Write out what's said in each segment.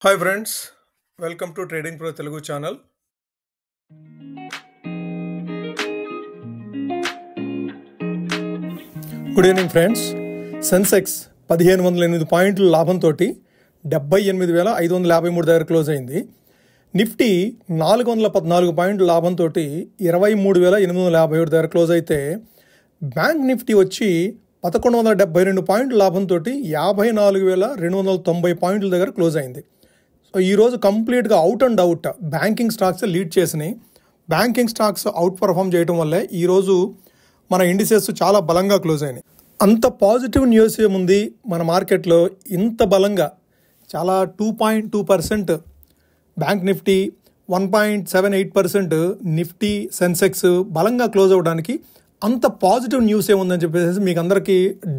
Hi friends, welcome to trading pro Telugu channel. Good evening friends. Sensex 1508 పాయింట్ల లాభంతో 78,553 దగ్గర close అయింది. నిఫ్టీ 414 పాయింట్ల లాభంతో 23,857 దగ్గర క్లోజ్ అయితే, బ్యాంక్ నిఫ్టీ వచ్చి 1172 పాయింట్ల లాభంతో 54,290 పాయింట్ల దగ్గర క్లోజ్ అయింది. సో ఈరోజు కంప్లీట్గా out and out banking stocks lead చేసినాయి. బ్యాంకింగ్ స్టాక్స్ అవుట్ పర్ఫామ్ చేయడం వల్లే ఈరోజు మన ఇండిసెస్ చాలా బలంగా క్లోజ్ అయినాయి. అంత పాజిటివ్ న్యూస్ ఏముంది మన మార్కెట్లో? ఇంత బలంగా చాలా 2.2% బ్యాంక్ నిఫ్టీ, 1.78% నిఫ్టీ సెన్సెక్స్ బలంగా క్లోజ్ అవ్వడానికి అంత పాజిటివ్ న్యూస్ ఏముందని చెప్పేసి మీకు అందరికీ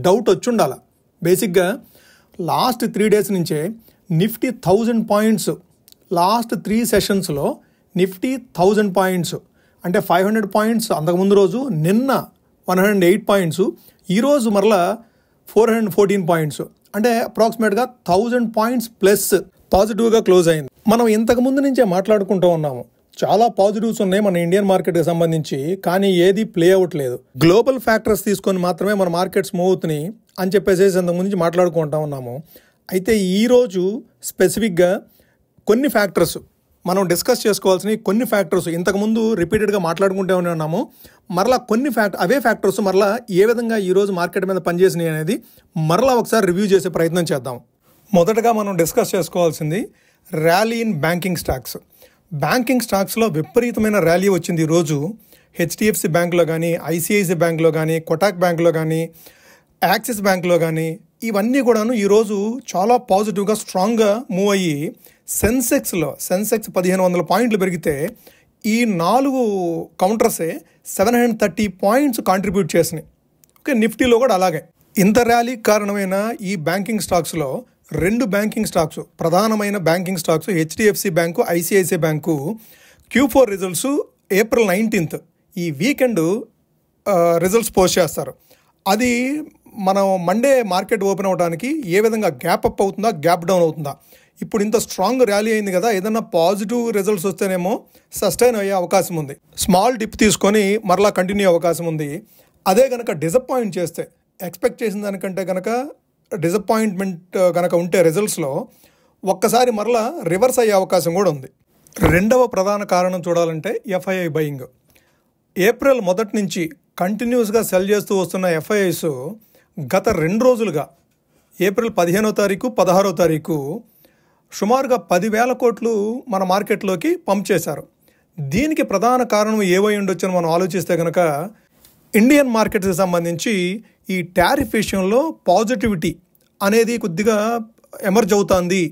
డౌట్ వచ్చి ఉండాలి. బేసిక్గా లాస్ట్ 3 days నుంచే నిఫ్టీ 1000 పాయింట్స్, లాస్ట్ 3 సెషన్స్లో నిఫ్టీ 1000 పాయింట్స్, అంటే 500 పాయింట్స్ అంతకుముందు రోజు, నిన్న 108 పాయింట్స్, ఈరోజు మరలా 414 పాయింట్స్, అంటే అప్రాక్సిమేట్గా 1000 పాయింట్స్ ప్లస్ పాజిటివ్గా క్లోజ్ అయింది. మనం ఇంతకుముందు నుంచే మాట్లాడుకుంటూ ఉన్నాము, చాలా పాజిటివ్స్ ఉన్నాయి మన ఇండియన్ మార్కెట్కి సంబంధించి, కానీ ఏది ప్లే అవుట్ లేదు. గ్లోబల్ ఫ్యాక్టర్స్ తీసుకొని మాత్రమే మన మార్కెట్స్ మూవ్ అవుతున్నాయి అని చెప్పేసి అంతకుముందు నుంచి మాట్లాడుకుంటూ ఉన్నాము. అయితే ఈరోజు స్పెసిఫిక్గా కొన్ని ఫ్యాక్టర్స్ మనం డిస్కస్ చేసుకోవాల్సినవి, కొన్ని ఫ్యాక్టర్స్ ఇంతకుముందు రిపీటెడ్గా మాట్లాడుకుంటూ ఉన్నాము. మరలా కొన్ని అవే ఫ్యాక్టర్స్ మరలా ఏ విధంగా ఈరోజు మార్కెట్ మీద పనిచేసినాయి అనేది మరలా ఒకసారి రివ్యూ చేసే ప్రయత్నం చేద్దాం. మొదటగా మనం డిస్కస్ చేసుకోవాల్సింది rally in banking stocks. Banking స్టాక్స్లో విపరీతమైన ర్యాలీ వచ్చింది ఈరోజు. హెచ్డిఎఫ్సి బ్యాంక్లో కానీ, ఐసిఐసిఐ బ్యాంక్లో కానీ, కొటాక్ బ్యాంక్లో కానీ, యాక్సిస్ బ్యాంక్లో కానీ, ఇవన్నీ కూడాను ఈరోజు చాలా పాజిటివ్గా స్ట్రాంగ్గా మూవ్ అయ్యి సెన్సెక్స్ 1500 పాయింట్లు పెరిగితే, ఈ 4 కౌంటర్సే 730 పాయింట్స్ కాంట్రిబ్యూట్ చేసినాయి. ఓకే, నిఫ్టీలో కూడా అలాగే. ఇంత ర్యాలీ కారణమైన ఈ బ్యాంకింగ్ స్టాక్స్లో 2 బ్యాంకింగ్ స్టాక్స్, ప్రధానమైన banking stocks HDFC bank, ICICI bank Q4 results April 19th ఈ వీకెండ్ రిజల్ట్స్ పోస్ట్ చేస్తారు. అది మనం మండే మార్కెట్ ఓపెన్ అవ్వడానికి ఏ విధంగా గ్యాప్ అప్ అవుతుందా, గ్యాప్ డౌన్ అవుతుందా? ఇప్పుడు ఇంత స్ట్రాంగ్ ర్యాలీ అయింది కదా, ఏదైనా పాజిటివ్ రిజల్ట్స్ వస్తేనేమో సస్టైన్ అయ్యే అవకాశం ఉంది, స్మాల్ డిప్ తీసుకొని మరలా కంటిన్యూ అవకాశం ఉంది. అదే కనుక డిసప్పాయింట్ చేస్తే, ఎక్స్పెక్ట్ చేసిన దానికంటే కనుక డిసప్పాయింట్మెంట్ కనుక ఉంటే రిజల్ట్స్లో ఒక్కసారి మరలా రివర్స్ అయ్యే అవకాశం కూడా ఉంది. రెండవ ప్రధాన కారణం చూడాలంటే ఎఫ్ఐఐ బయింగ్. ఏప్రిల్ మొదటి నుంచి కంటిన్యూస్గా సెల్ చేస్తూ వస్తున్న ఎఫ్ఐఐస్ గత 2 రోజులుగా ఏప్రిల్ 15వ తారీఖు, 16వ తారీఖు సుమారుగా 10,000 కోట్లు మన మార్కెట్లోకి పంప్ చేశారు. దీనికి ప్రధాన కారణం ఏవై ఉండొచ్చని మనం ఆలోచిస్తే కనుక, ఇండియన్ మార్కెట్కి సంబంధించి ఈ టారిఫ్ విషయంలో పాజిటివిటీ అనేది కొద్దిగా ఎమర్జ్ అవుతుంది.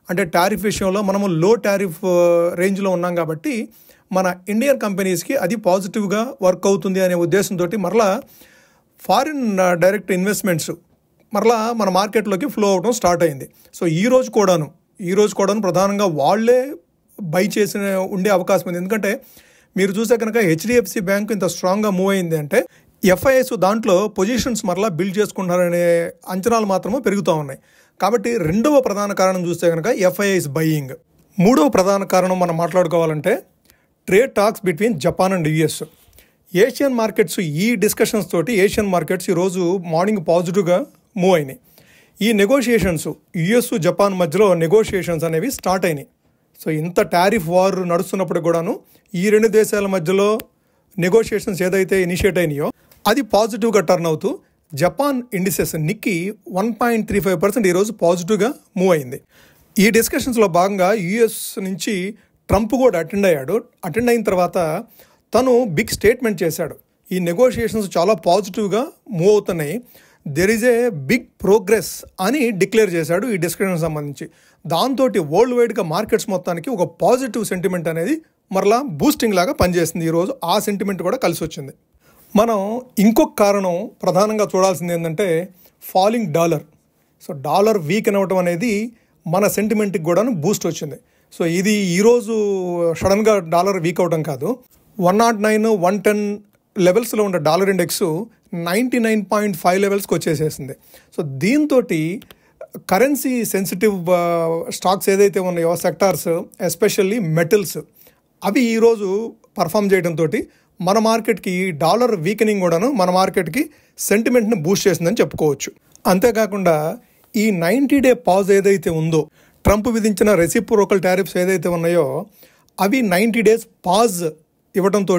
అంటే టారిఫ్ విషయంలో మనము లో టారిఫ్ రేంజ్లో ఉన్నాం కాబట్టి మన ఇండియన్ కంపెనీస్కి అది పాజిటివ్గా వర్క్ అవుతుంది అనే ఉద్దేశంతో మరలా ఫారిన్ డైరెక్ట్ ఇన్వెస్ట్మెంట్స్ మరలా మన మార్కెట్లోకి ఫ్లో అవడం స్టార్ట్ అయింది. సో ఈ రోజు కూడాను ప్రధానంగా వాళ్ళే బై చేసిన ఉండే అవకాశం ఉంది. ఎందుకంటే మీరు చూసే కనుక హెచ్డిఎఫ్సి బ్యాంక్ ఇంత స్ట్రాంగ్గా మూవ్ అయింది అంటే ఎఫ్ఐఎస్ దాంట్లో పొజిషన్స్ మరలా బిల్డ్ చేసుకుంటున్నారనే అంచనాలు మాత్రమే పెరుగుతూ ఉన్నాయి. కాబట్టి రెండవ ప్రధాన కారణం చూస్తే కనుక ఎఫ్ఐఎస్ బయింగ్. మూడవ ప్రధాన కారణం మనం మాట్లాడుకోవాలంటే trade talks between Japan and US. Asian markets, ఈ డిస్కషన్స్ తోటి ఏషియన్ మార్కెట్స్ ఈరోజు మార్నింగ్ పాజిటివ్గా మూవ్ అయినాయి. ఈ నెగోషియేషన్స్ యుఎస్ జపాన్ మధ్యలో నెగోషియేషన్స్ అనేవి స్టార్ట్ అయినాయి. సో ఇంత టారిఫ్ వార్ నడుస్తున్నప్పుడు కూడాను ఈ 2 దేశాల మధ్యలో నెగోషియేషన్స్ ఏదైతే ఇనిషియేట్ అయినాయో అది పాజిటివ్గా టర్న్ అవుతూ జపాన్ ఇండిసెస్ నిక్కీ 1.35% ఈరోజు పాజిటివ్గా మూవ్ అయింది. ఈ డిస్కషన్స్లో భాగంగా యుఎస్ నుంచి ట్రంప్ కూడా అటెండ్ అయిన తర్వాత తను బిగ్ స్టేట్మెంట్ చేశాడు. ఈ నెగోషియేషన్స్ చాలా పాజిటివ్గా మూవ్ అవుతున్నాయి, there is a big progress అని డిక్లేర్ చేశాడు ఈ డిస్కషన్ సంబంధించి. దాంతో వరల్డ్ వైడ్గా మార్కెట్స్ మొత్తానికి ఒక పాజిటివ్ సెంటిమెంట్ అనేది మరలా బూస్టింగ్ లాగా పనిచేస్తుంది. ఈరోజు ఆ సెంటిమెంట్ కూడా కలిసి వచ్చింది. మనం ఇంకొక కారణం ప్రధానంగా చూడాల్సింది ఏంటంటే falling dollar. So dollar week అవ్వటం అనేది మన సెంటిమెంట్కి కూడాను బూస్ట్ వచ్చింది. సో ఇది ఈరోజు సడన్గా డాలర్ వీక్ అవడం కాదు, 109, 110 లెవెల్స్లో ఉన్న డాలర్ ఇండెక్స్ 99.5 లెవెల్స్కి వచ్చేసేసింది. సో దీంతో కరెన్సీ సెన్సిటివ్ స్టాక్స్ ఏదైతే ఉన్నాయో సెక్టార్స్, ఎస్పెషల్లీ మెటల్స్, అవి ఈరోజు పర్ఫామ్ చేయడంతో మన మార్కెట్కి డాలర్ వీకెనింగ్ కూడాను మన మార్కెట్కి సెంటిమెంట్ని బూస్ట్ చేసిందని చెప్పుకోవచ్చు. అంతేకాకుండా ఈ 90-డే పాజ్ ఏదైతే ఉందో, ట్రంప్ విధించిన రెసిప్రోకల్ టారిఫ్స్ ఏదైతే ఉన్నాయో అవి 90 డేస్ పాజ్ ఇవ్వడంతో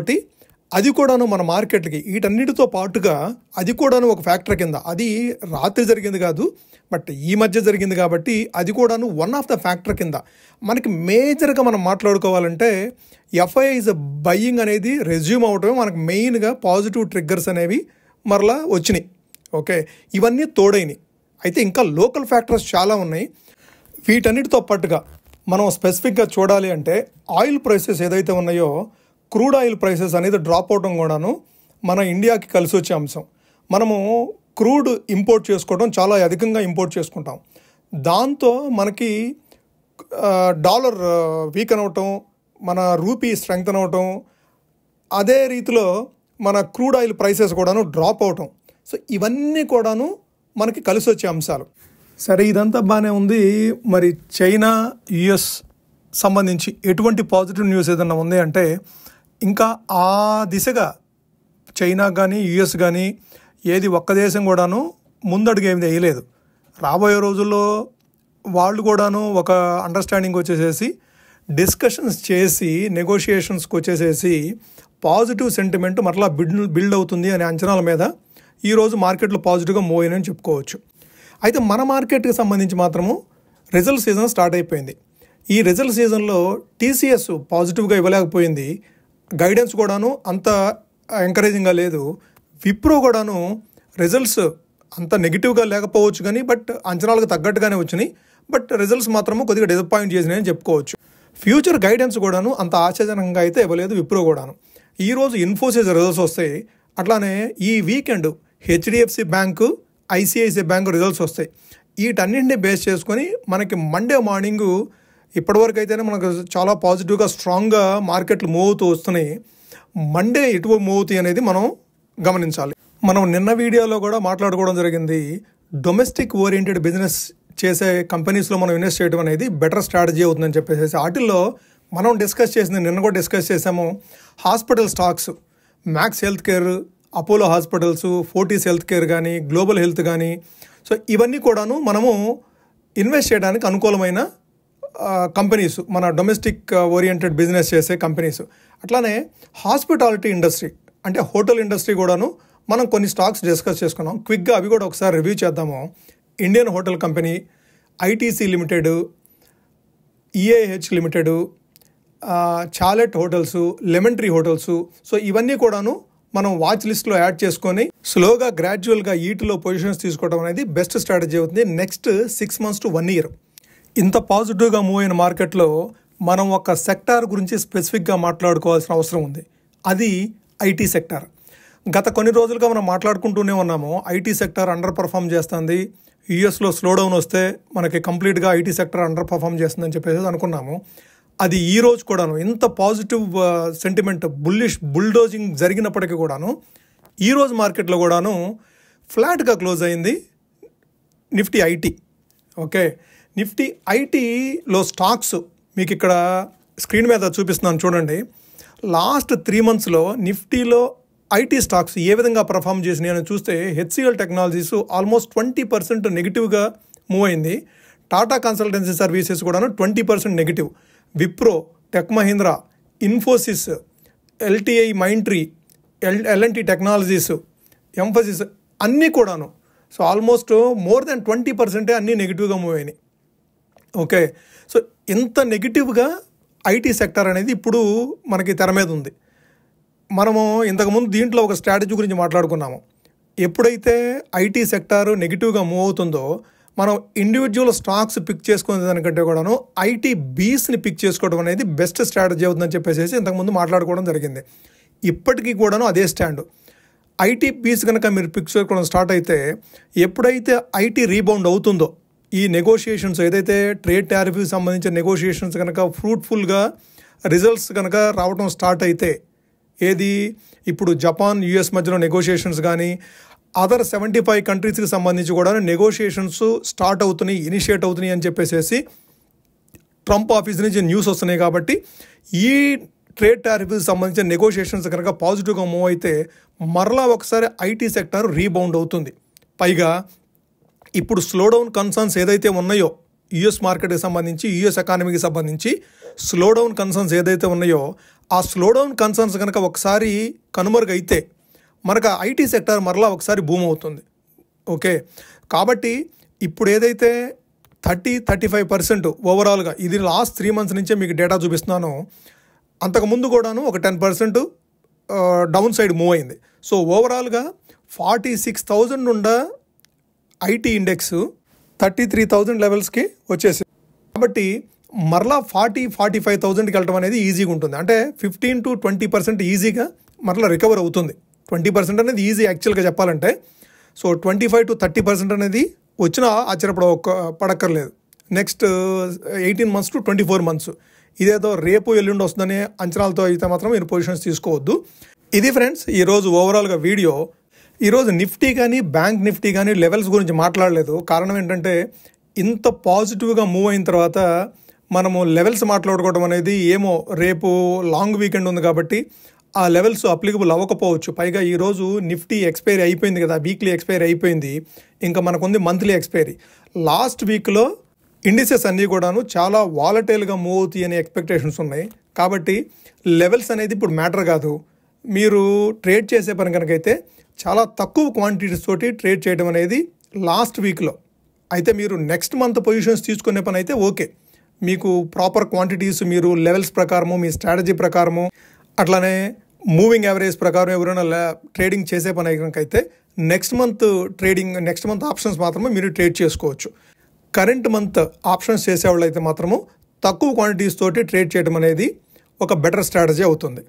అది కూడాను మన మార్కెట్కి వీటన్నిటితో పాటుగా అది కూడాను ఒక ఫ్యాక్టర్ కింద, అది రాత్రి జరిగింది కాదు బట్ ఈ మధ్య జరిగింది కాబట్టి అది కూడాను వన్ ఆఫ్ ద ఫ్యాక్టర్ కింద మనకి మేజర్గా మనం మాట్లాడుకోవాలంటే ఎఫ్ఐఐస్ బయ్యింగ్ అనేది రెజ్యూమ్ అవటమే మనకు మెయిన్గా పాజిటివ్ ట్రిగ్గర్స్ అనేవి మరలా వచ్చినాయి. ఓకే, ఇవన్నీ తోడైనవి. అయితే ఇంకా లోకల్ ఫ్యాక్టర్స్ చాలా ఉన్నాయి. వీటన్నిటితో పాటుగా మనం స్పెసిఫిక్గా చూడాలి అంటే ఆయిల్ ప్రైసెస్ ఏదైతే ఉన్నాయో, క్రూడ్ ఆయిల్ ప్రైసెస్ అనేది డ్రాప్ అవడం కూడాను మన ఇండియాకి కలిసి వచ్చే అంశం. మనము క్రూడ్ ఇంపోర్ట్ చేసుకోవడం చాలా అధికంగా ఇంపోర్ట్ చేసుకుంటాం. దాంతో మనకి డాలర్ వీకెన్ అవటం, మన రూపీ స్ట్రెంగ్తన్ అవటం, అదే రీతిలో మన క్రూడ్ ఆయిల్ ప్రైసెస్ కూడాను డ్రాప్ అవటం. సో ఇవన్నీ కూడాను మనకి కలిసి వచ్చే అంశాలు. సరే, ఇదంతా బాగానే ఉంది. మరి చైనా, యుఎస్ సంబంధించి ఎటువంటి పాజిటివ్ న్యూస్ ఏదన్నా ఉంది అంటే, ఇంకా ఆ దిశగా చైనా కానీ యుఎస్ కానీ ఏది ఒక్క దేశం కూడాను ముందడుగు ఏమి వేయలేదు. రాబోయే రోజుల్లో వాళ్ళు కూడాను ఒక అండర్స్టాండింగ్ వచ్చేసేసి డిస్కషన్స్ చేసి నెగోషియేషన్స్కి వచ్చేసేసి పాజిటివ్ సెంటిమెంట్ మరలా బిల్డ్ అవుతుంది అనే అంచనాల మీద ఈరోజు మార్కెట్లో పాజిటివ్గా మూవ్ అయినని చెప్పుకోవచ్చు. అయితే మన మార్కెట్కి సంబంధించి మాత్రము రిజల్ట్ సీజన్ స్టార్ట్ అయిపోయింది. ఈ రిజల్ట్ సీజన్లో టీసీఎస్ పాజిటివ్గా ఇవ్వలేకపోయింది, గైడెన్స్ కూడాను అంత ఎంకరేజింగ్గా లేదు. విప్రో కూడాను రిజల్ట్స్ అంత నెగిటివ్గా లేకపోవచ్చు కానీ బట్ అంచనాలకు తగ్గట్టుగానే వచ్చినాయి. బట్ రిజల్ట్స్ మాత్రము కొద్దిగా డిసప్పాయింట్ చేసినాయని చెప్పుకోవచ్చు. ఫ్యూచర్ గైడెన్స్ కూడాను అంత ఆశాజనకంగా అయితే ఇవ్వలేదు విప్రో కూడాను. ఈరోజు ఇన్ఫోసిస్ రిజల్ట్స్ వస్తాయి. అట్లానే ఈ weekend HDFC bank, ICICI bank results వస్తాయి. వీటన్నింటినీ బేస్ చేసుకొని మనకి మండే మార్నింగు ఇప్పటివరకు అయితేనే మనకు చాలా పాజిటివ్గా స్ట్రాంగ్గా మార్కెట్లు మూవ్ అవుతూ వస్తున్నాయి. మండే ఎటు మూవ్ అవుతాయి అనేది మనం గమనించాలి. మనం నిన్న వీడియోలో కూడా మాట్లాడుకోవడం జరిగింది, డొమెస్టిక్ ఓరియంటెడ్ బిజినెస్ చేసే కంపెనీస్లో మనం ఇన్వెస్ట్ చేయడం అనేది బెటర్ స్ట్రాటజీ అవుతుందని చెప్పేసి వాటిల్లో మనం డిస్కస్ చేసింది, నిన్న కూడా డిస్కస్ చేసాము. Hospital stocks, max health care, Apollo hospitals, Fortis health care కానీ, గ్లోబల్ హెల్త్ కానీ, సో ఇవన్నీ కూడాను మనము ఇన్వెస్ట్ చేయడానికి అనుకూలమైన కంపెనీస్, మన డొమెస్టిక్ ఓరియంటెడ్ బిజినెస్ చేసే కంపెనీస్. అట్లానే హాస్పిటాలిటీ ఇండస్ట్రీ అంటే హోటల్ ఇండస్ట్రీ కూడాను మనం కొన్ని స్టాక్స్ డిస్కస్ చేసుకున్నాం. క్విక్గా అవి కూడా ఒకసారి రివ్యూ చేద్దాము. Indian Hotel Company, ITC Limited, EAH Limited, Chalet Hotels, Lemon Tree Hotels, so ఇవన్నీ కూడాను మనం వాచ్ లిస్ట్లో యాడ్ చేసుకొని స్లోగా గ్రాడ్యువల్గా వీటిలో పొజిషన్స్ తీసుకోవడం అనేది బెస్ట్ స్ట్రాటజీ అవుతుంది నెక్స్ట్ 6 months to 1 year. ఇంత పాజిటివ్గా మూవ్ అయిన మార్కెట్లో మనం ఒక సెక్టార్ గురించి స్పెసిఫిక్గా మాట్లాడుకోవాల్సిన అవసరం ఉంది. అది ఐటీ సెక్టార్. గత కొన్ని రోజులుగా మనం మాట్లాడుకుంటూనే ఉన్నాము, ఐటీ సెక్టార్ అండర్ పర్ఫామ్ చేస్తుంది, యూఎస్లో స్లో డౌన్ వస్తే మనకి కంప్లీట్గా ఐటీ సెక్టర్ అండర్ పర్ఫామ్ చేస్తుందని చెప్పేసి అనుకున్నాము. అది ఈ రోజు కూడాను ఇంత పాజిటివ్ సెంటిమెంట్ బుల్డోజింగ్ జరిగినప్పటికీ కూడాను ఈరోజు మార్కెట్లో కూడాను ఫ్లాట్గా క్లోజ్ అయింది నిఫ్టీ ఐటీ. ఓకే, నిఫ్టీ ఐటీలో స్టాక్స్ మీకు ఇక్కడ స్క్రీన్ మీద చూపిస్తున్నాను చూడండి. లాస్ట్ 3 monthsలో నిఫ్టీలో ఐటీ స్టాక్స్ ఏ విధంగా పర్ఫామ్ చేసినాయి అని చూస్తే హెచ్సిఎల్ టెక్నాలజీస్ ఆల్మోస్ట్ 20% నెగిటివ్గా మూవ్ అయింది. టాటా కన్సల్టెన్సీ సర్వీసెస్ కూడాను 20% negative. Wipro, Tech Mahindra, Infosys, LTI Mindtree, LNT technologies, Mphasis అన్నీ కూడాను సో ఆల్మోస్ట్ మోర్ దాన్ 20% అన్నీ నెగిటివ్గా మూవ్ అయినాయి. ఓకే, సో ఇంత నెగిటివ్గా ఐటీ సెక్టర్ అనేది ఇప్పుడు మనకి తెర మీద ఉంది. మనము ఇంతకుముందు దీంట్లో ఒక స్ట్రాటజీ గురించి మాట్లాడుకున్నాము. ఎప్పుడైతే ఐటీ సెక్టార్ నెగిటివ్గా మూవ్ అవుతుందో మనం ఇండివిజువల్ స్టాక్స్ పిక్ చేసుకునే దానికంటే కూడాను ఐటీ బీస్ని పిక్ చేసుకోవడం అనేది బెస్ట్ స్ట్రాటజీ అవుతుందని చెప్పేసి ఇంతకుముందు మాట్లాడుకోవడం జరిగింది. ఇప్పటికీ కూడాను అదే స్టాండ్. ఐటీ బీస్ కనుక మీరు పిక్ చేసుకోవడం స్టార్ట్ అయితే ఎప్పుడైతే ఐటీ రీబౌండ్ అవుతుందో, ఈ నెగోషియేషన్స్ ఏదైతే ట్రేడ్ టారిఫ్కి సంబంధించిన నెగోషియేషన్స్ కనుక ఫ్రూట్ఫుల్గా రిజల్ట్స్ కనుక రావడం స్టార్ట్ అయితే, ఏది ఇప్పుడు జపాన్ యుఎస్ మధ్యలో నెగోషియేషన్స్ కానీ అదర్ 75 కంట్రీస్కి సంబంధించి కూడా నెగోషియేషన్స్ స్టార్ట్ అవుతున్నాయి, ఇనిషియేట్ అవుతున్నాయి అని చెప్పేసి ట్రంప్ ఆఫీస్ నుంచి న్యూస్ వస్తున్నాయి. కాబట్టి ఈ ట్రేడ్ టారిఫ్కి సంబంధించిన నెగోషియేషన్స్ కనుక పాజిటివ్గా మూవ్ అయితే మరలా ఒకసారి ఐటీ సెక్టర్ రీబౌండ్ అవుతుంది. పైగా ఇప్పుడు స్లోడౌన్ కన్సర్న్స్ ఏదైతే ఉన్నాయో యుఎస్ మార్కెట్కి సంబంధించి, యుఎస్ ఎకానమీకి సంబంధించి స్లోడౌన్ కన్సర్న్స్ ఏదైతే ఉన్నాయో ఆ స్లోడౌన్ కన్సర్న్స్ కనుక ఒకసారి కనుమరుగైతే మనకు ఐటీ సెక్టర్ మరలా ఒకసారి బూమ్ అవుతుంది. ఓకే, కాబట్టి ఇప్పుడు ఏదైతే 30-35% ఓవరాల్గా, ఇది లాస్ట్ 3 months నుంచే మీకు డేటా చూపిస్తున్నాను, అంతకుముందు కూడాను ఒక 10% డౌన్ సైడ్ మూవ్ అయింది. సో ఓవరాల్గా 46,000 నుండి ఐటీ ఇండెక్స్ 33,000 లెవెల్స్కి వచ్చేసి, కాబట్టి మరలా 40-45,000కి వెళ్ళటం అనేది ఈజీగా ఉంటుంది. అంటే 15-20% ఈజీగా మరలా రికవర్ అవుతుంది. 20% అనేది ఈజీ యాక్చువల్గా చెప్పాలంటే. సో 25-30% అనేది వచ్చినా పడక్కర్లేదు. నెక్స్ట్ 18 months to 24 months ఇదేదో రేపు ఎల్లుండి వస్తుందనే అంచనాలతో అయితే మాత్రం మీరు పొజిషన్స్ తీసుకోవద్దు. ఇది ఫ్రెండ్స్ ఈరోజు ఓవరాల్గా వీడియో. ఈరోజు నిఫ్టీ కానీ బ్యాంక్ నిఫ్టీ కానీ లెవెల్స్ గురించి మాట్లాడలేదు. కారణం ఏంటంటే ఇంత పాజిటివ్గా మూవ్ అయిన తర్వాత మనము లెవెల్స్ మాట్లాడుకోవడం అనేది ఏమో రేపు లాంగ్ వీకెండ్ ఉంది కాబట్టి ఆ లెవెల్స్ అప్లికబుల్ అవ్వకపోవచ్చు. పైగా ఈరోజు నిఫ్టీ ఎక్స్పైరీ అయిపోయింది కదా, వీక్లీ ఎక్స్పైరీ అయిపోయింది, ఇంకా మనకుంది మంత్లీ ఎక్స్పైరీ. లాస్ట్ వీక్లో ఇండిసెస్ అన్నీ కూడాను చాలా వాలటైల్గా మూవ్ అవుతాయి అనే ఎక్స్పెక్టేషన్స్ ఉన్నాయి. కాబట్టి లెవెల్స్ అనేది ఇప్పుడు మ్యాటర్ కాదు. మీరు ట్రేడ్ చేసే పని కనుకైతే చాలా తక్కువ క్వాంటిటీస్ తోటి ట్రేడ్ చేయడం అనేది లాస్ట్ వీక్లో అయితే, మీరు నెక్స్ట్ మంత్ పొజిషన్స్ తీసుకునే పని అయితే ఓకే, మీకు ప్రాపర్ క్వాంటిటీస్ మీరు లెవెల్స్ ప్రకారము, మీ స్ట్రాటజీ ప్రకారము, అట్లానే మూవింగ్ యావరేజ్ ప్రకారం ఎవరైనా ట్రేడింగ్ చేసే పని కనుకైతే నెక్స్ట్ మంత్ ఆప్షన్స్ మాత్రమే మీరు ట్రేడ్ చేసుకోవచ్చు. కరెంట్ మంత్ ఆప్షన్స్ చేసేవాళ్ళు అయితే మాత్రము తక్కువ క్వాంటిటీస్ తోటి ట్రేడ్ చేయడం అనేది ఒక బెటర్ స్ట్రాటజీ అవుతుంది.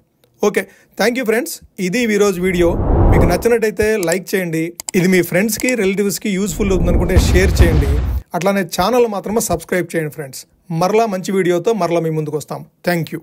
Okay, thank you friends. ఇది ఈరోజు వీడియో. మీకు నచ్చినట్టయితే లైక్ చేయండి. ఇది మీ ఫ్రెండ్స్కి, రిలేటివ్స్కి యూస్ఫుల్ అవుతుంది అనుకుంటే షేర్ చేయండి. అట్లానే ఛానల్ మాత్రమే సబ్స్క్రైబ్ చేయండి ఫ్రెండ్స్. మరలా మంచి వీడియోతో మరలా మీ ముందుకు వస్తాం. Thank you.